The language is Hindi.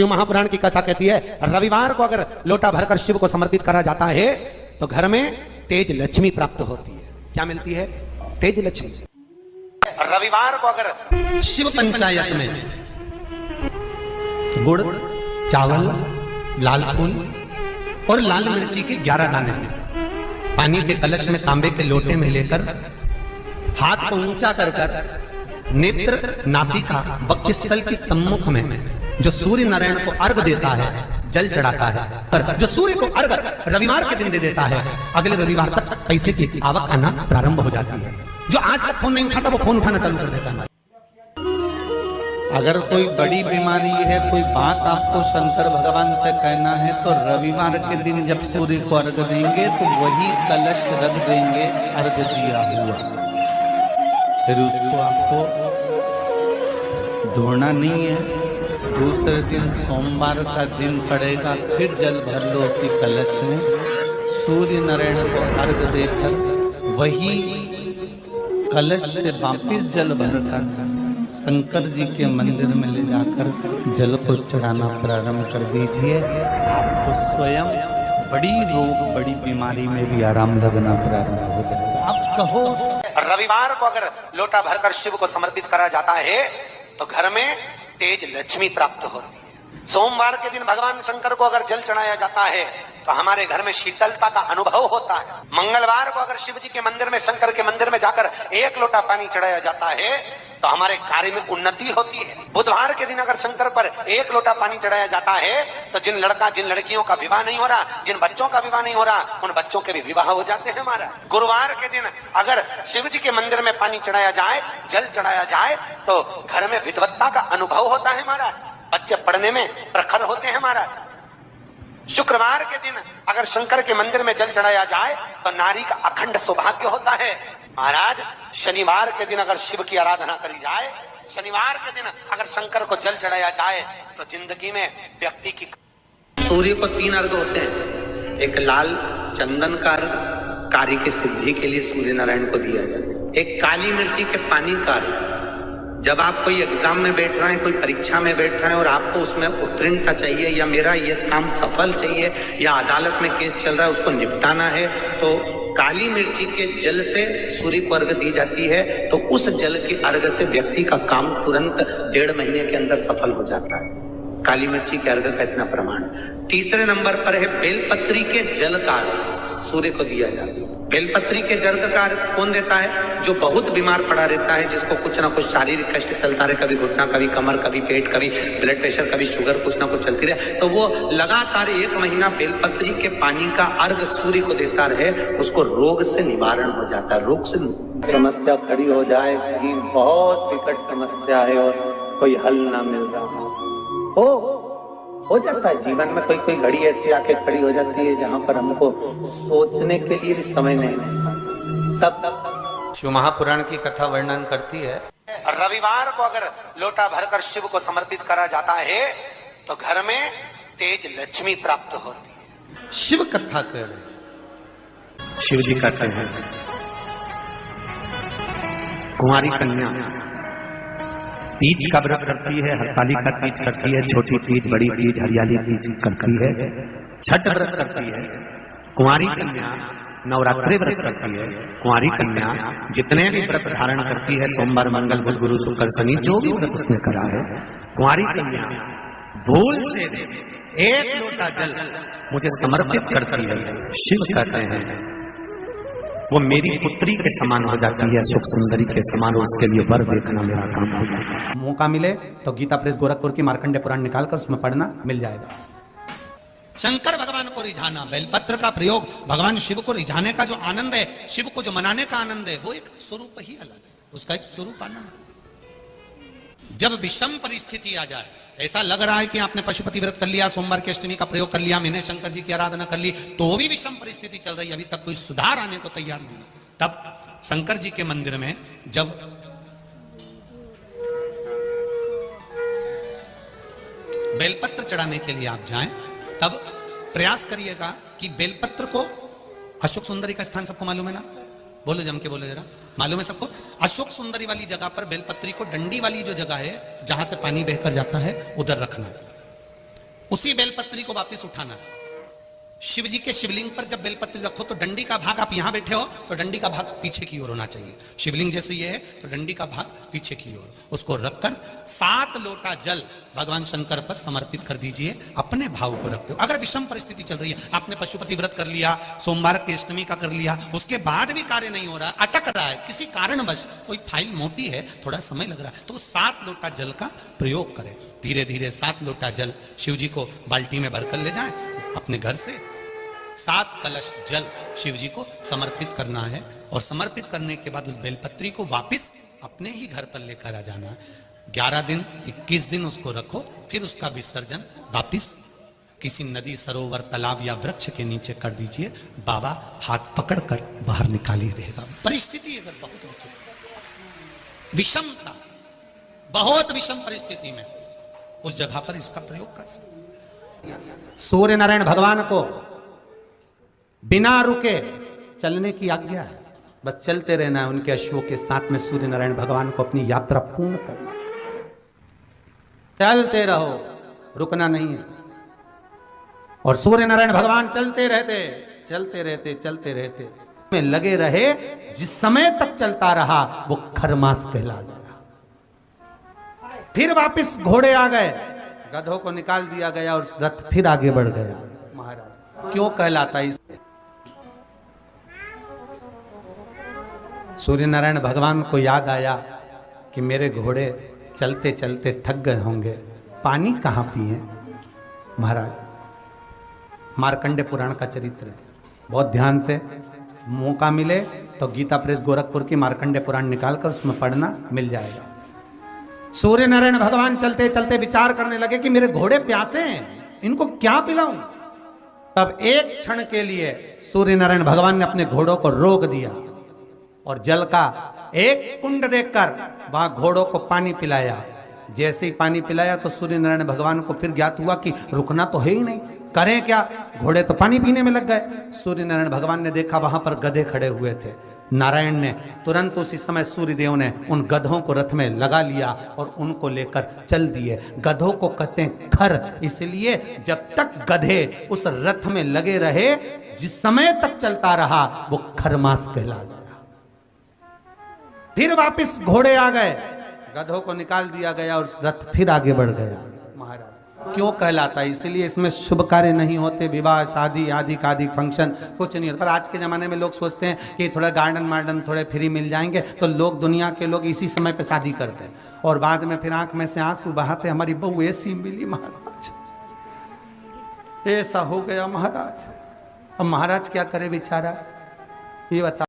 शिव महापुराण की कथा कहती है रविवार को अगर लोटा भरकर शिव को समर्पित करा जाता है तो घर में तेज लक्ष्मी प्राप्त होती है। क्या मिलती है? तेज लक्ष्मी। रविवार को अगर शिव पंचायत में गुड़, चावल, लाल फूल और लाल मिर्ची के 11 दाने पानी के कलश में तांबे के लोटे में लेकर हाथ को ऊंचा कर कर नेत्र, नासिका, वक्षस्थल के सम्मुख में जो सूर्य नारायण को अर्घ देता है, जल चढ़ाता है, पर जो सूर्य को अर्घ रविवार के दिन दे देता है, अगले रविवार तक पैसे की आवक आना प्रारंभ हो जाती है। जो आज तक फोन नहीं उठाता वो फोन उठाना चालू कर देता है। अगर कोई बड़ी बीमारी है, कोई बात आपको शंकर भगवान से कहना है तो रविवार के दिन जब सूर्य को अर्घ देंगे तो वही कलश रख देंगे अर्घ दिया हुआ, फिर उसको आपको धोना नहीं है। दूसरे दिन सोमवार का दिन पड़ेगा, फिर जल भर लो उसी कलश में, सूर्य नारायण को अर्घ देकर वही कलश से वापिस जल भरकर शंकर जी के मंदिर में ले जाकर जल को चढ़ाना प्रारंभ कर दीजिए। आपको स्वयं बड़ी रोग, बड़ी बीमारी में भी आराम लगना प्रारंभ हो जाएगा। आप कहो रविवार को अगर लोटा भरकर शिव को समर्पित करा जाता है तो घर में तेज लक्ष्मी प्राप्त होती है। सोमवार के दिन भगवान शंकर को अगर जल चढ़ाया जाता है तो हमारे घर में शीतलता का अनुभव होता है। मंगलवार को अगर शिव जी के मंदिर में, शंकर के मंदिर में जाकर 1 लोटा पानी चढ़ाया जाता है तो हमारे कार्य में उन्नति होती है। बुधवार के दिन अगर शंकर पर 1 लोटा पानी चढ़ाया जाता है तो जिन लड़कियों का विवाह नहीं हो रहा, जिन बच्चों का विवाह नहीं हो रहा, उन बच्चों के भी विवाह हो जाते हैं हमारा। गुरुवार के दिन अगर शिव जी के मंदिर में पानी चढ़ाया जाए, जल चढ़ाया जाए तो घर में विद्वत्ता का अनुभव होता है हमारा, बच्चे पढ़ने में प्रखर होते हैं महाराज। शुक्रवार के दिन अगर शंकर के मंदिर में जल चढ़ाया जाए तो नारी का अखंड सौभाग्य होता है महाराज। शनिवार के दिन अगर शिव की आराधना करी जाए, शनिवार के दिन अगर शंकर को जल चढ़ाया जाए तो जिंदगी में व्यक्ति की। सूर्य को 3 अर्घ होते हैं। एक लाल चंदन का कार्य की सिद्धि के लिए सूर्य नारायण को दिया जाता है। एक काली मिर्ची के पानी का, जब आप कोई एग्जाम में बैठ रहे हैं, कोई परीक्षा में बैठ रहे हैं और आपको उसमें उत्तीर्णता चाहिए या मेरा ये काम सफल चाहिए या अदालत में केस चल रहा है उसको निपटाना है, तो काली मिर्ची के जल से सूर्य को अर्घ दी जाती है। तो उस जल के अर्घ से व्यक्ति का काम तुरंत 1.5 महीने के अंदर सफल हो जाता है। काली मिर्ची के अर्घ का इतना प्रमाण। तीसरे नंबर पर है बेलपत्री के जल का सूर्य को दिया जाता है। बेलपत्री के जल का कौन देता है? जो बहुत बीमार पड़ा रहता है, जिसको कुछ ना कुछ शारीरिक कष्ट चलता रहे, कभी घुटना, कभी कमर, कभी पेट, कभी ब्लड प्रेशर, कभी शुगर, कुछ ना कुछ चलती रहे, तो वो लगातार 1 महीना बेलपत्री के पानी का अर्घ सूर्य को देता रहे, उसको रोग से निवारण हो जाता है। रोग से समस्या खड़ी हो जाए, कहीं बहुत विकट समस्या है और कोई हल ना मिल रहा हो जाता है जीवन में, कोई घड़ी ऐसी आके खड़ी हो जाती है जहां पर हमको सोचने के लिए भी समय नहीं मिलता। तब शिव महापुराण की कथा वर्णन करती है रविवार को अगर लोटा भरकर शिव को समर्पित करा जाता है तो घर में तेज लक्ष्मी प्राप्त होती है। शिव कथा कह रहे, शिव जी कहते हैं कुंवारी कन्या तीज का व्रत करती है, हरतालिका तीज करती है, छोटी तीज, बड़ी तीज, हरियाली तीज करती है, छठ व्रत करती है। कुंवारी कन्या नवरात्रि व्रत करती है। कुंवारी कन्या जितने भी व्रत धारण करती है, सोमवार, मंगल, बुध, गुरु, शुक्र, शनि, जो भी व्रत उसने करा है, कुंवारी कन्या भूल से 1 लोटा जल मुझे समर्पित करती है। शिव कहते हैं वो मेरी पुत्री के समान हो जाती है, सुख सुंदरी के समान, और उसके लिए वर देखना मेरा काम हो जाता है। मौका मिले तो गीता प्रेस गोरखपुर की मार्कंडे पुराण निकालकर उसमें पढ़ना मिल जाएगा। शंकर भगवान को रिझाना, बेलपत्र का प्रयोग भगवान शिव को रिझाने का जो आनंद है, शिव को जो मनाने का आनंद है, वो एक स्वरूप ही अलग है, उसका एक स्वरूप आनंद। जब विषम परिस्थिति आ जाए, ऐसा लग रहा है कि आपने पशुपति व्रत कर लिया, सोमवार की अष्टमी का प्रयोग कर लिया, मैंने शंकर जी की आराधना कर ली, तो भी विषम परिस्थिति चल रही है, अभी तक कोई सुधार आने को तैयार नहीं, तब शंकर जी के मंदिर में जब बेलपत्र चढ़ाने के लिए आप जाएं, तब प्रयास करिएगा कि बेलपत्र को, अशोक सुंदरी का स्थान सबको मालूम है ना? बोलो, जम के बोलो जरा, मालूम है सबको? अशोक सुंदरी वाली जगह पर बेलपत्री को, डंडी वाली जो जगह है जहां से पानी बहकर जाता है, उधर रखना है। उसी बेलपत्री को वापस उठाना है। शिव जी के शिवलिंग पर जब बेलपत्री रखो तो डंडी का भाग, आप यहां बैठे हो तो डंडी का भाग पीछे की ओर होना चाहिए। शिवलिंग जैसे ये है तो डंडी का भाग पीछे की ओर, उसको रखकर 7 लोटा जल भगवान शंकर पर समर्पित कर दीजिए अपने भाव को रखते हो। अगर विषम परिस्थिति चल रही है, आपने पशुपति व्रत कर लिया, सोमवार की अष्टमी का कर लिया, उसके बाद भी कार्य नहीं हो रहा, अटक रहा है, किसी कारणवश कोई फाइल मोटी है, थोड़ा समय लग रहा है, तो 7 लोटा जल का प्रयोग करें। धीरे धीरे 7 लोटा जल शिव जी को बाल्टी में भरकर ले जाएं अपने घर से। 7 कलश जल शिव जी को समर्पित करना है और समर्पित करने के बाद उस बेलपत्री को वापस अपने ही घर पर लेकर आ जाना है। 11 दिन 21 दिन उसको रखो, फिर उसका विसर्जन वापिस किसी नदी, सरोवर, तालाब या वृक्ष के नीचे कर दीजिए। बाबा हाथ पकड़कर बाहर निकाल ही देगा। परिस्थिति अगर बहुत विषमता, बहुत विषम परिस्थिति में उस जगह पर इसका प्रयोग कर सकते। सूर्य नारायण भगवान को बिना रुके चलने की आज्ञा है, बस चलते रहना है उनके अश्वों के साथ में। सूर्य नारायण भगवान को अपनी यात्रा पूर्ण करना, चलते रहो, रुकना नहीं है। और सूर्य नारायण भगवान चलते रहते चलते रहते चलते रहते में लगे रहे। जिस समय तक चलता रहा वो खरमास कहला गया। फिर वापिस घोड़े आ गए, गधों को निकाल दिया गया और रथ फिर आगे बढ़ गया। महाराज क्यों कहलाता है? सूर्य नारायण भगवान को याद आया कि मेरे घोड़े चलते चलते थक गए होंगे, पानी कहाँ पिए। महाराज मार्कंडे पुराण का चरित्र है, बहुत ध्यान से मौका मिले तो गीता प्रेस गोरखपुर की मार्कंडे पुराण निकालकर उसमें पढ़ना मिल जाएगा। सूर्य नारायण भगवान चलते चलते विचार करने लगे कि मेरे घोड़े प्यासे हैं, इनको क्या पिलाऊं। तब एक क्षण के लिए सूर्य नारायण भगवान ने अपने घोड़ों को रोक दिया और जल का एक कुंड देखकर वहां घोड़ों को पानी पिलाया। जैसे ही पानी पिलाया तो सूर्य नारायण भगवान को फिर ज्ञात हुआ कि रुकना तो है ही नहीं, करें क्या, घोड़े तो पानी पीने में लग गए। सूर्य नारायण भगवान ने देखा वहां पर गधे खड़े हुए थे। नारायण ने तुरंत उसी समय सूर्यदेव ने उन गधों को रथ में लगा लिया और उनको लेकर चल दिए। गधों को कहते हैं खर, इसलिए जब तक गधे उस रथ में लगे रहे, जिस समय तक चलता रहा वो खरमास कहला गया। फिर वापिस घोड़े आ गए, गधों को निकाल दिया गया और रथ फिर आगे बढ़ गया। महाराज क्यों कहलाता है? इसलिए इसमें शुभ कार्य नहीं होते, विवाह, शादी आदि का आदि फंक्शन कुछ नहीं होता। पर आज के ज़माने में लोग सोचते हैं कि थोड़ा गार्डन वार्डन थोड़े फ्री मिल जाएंगे, तो लोग, दुनिया के लोग इसी समय पे शादी करते हैं और बाद में फिर आंख में से आंसू बहाते, हमारी बहू ऐसी मिली महाराज, ऐसा हो गया महाराज। अब महाराज क्या करे बेचारा, ये बता।